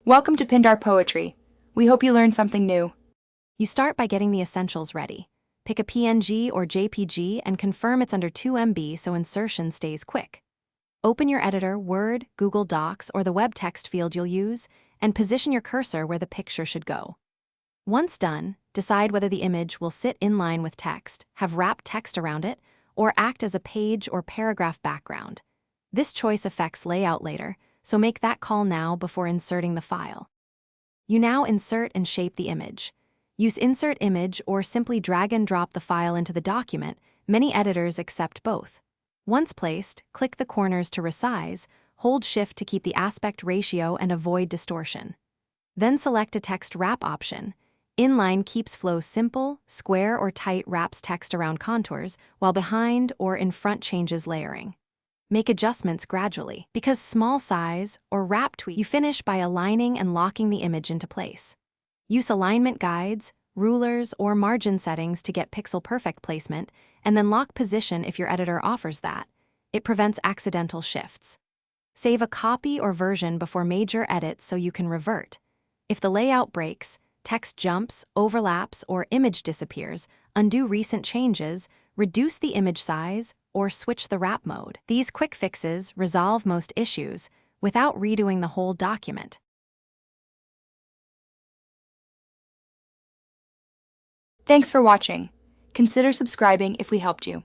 Welcome to Pindar Poetry. We hope you learned something new. You start by getting the essentials ready. Pick a PNG or JPG and confirm it's under 2 MB so insertion stays quick. Open your editor, Word, Google Docs, or the web text field you'll use, and position your cursor where the picture should go. Once done, decide whether the image will sit in line with text, have wrapped text around it, or act as a page or paragraph background. This choice affects layout later, so make that call now before inserting the file. You now insert and shape the image. Use Insert Image or simply drag and drop the file into the document. Many editors accept both. Once placed, click the corners to resize, hold Shift to keep the aspect ratio and avoid distortion. Then select a text wrap option. Inline keeps flow simple, square or tight wraps text around contours, while behind or in front changes layering. Make adjustments gradually. Because small size or wrap tweak, you finish by aligning and locking the image into place. Use alignment guides, rulers, or margin settings to get pixel-perfect placement, and then lock position if your editor offers that. It prevents accidental shifts. Save a copy or version before major edits so you can revert. If the layout breaks, text jumps, overlaps, or image disappears, undo recent changes, reduce the image size, or switch the wrap mode. These quick fixes resolve most issues without redoing the whole document. Thanks for watching. Consider subscribing if we helped you.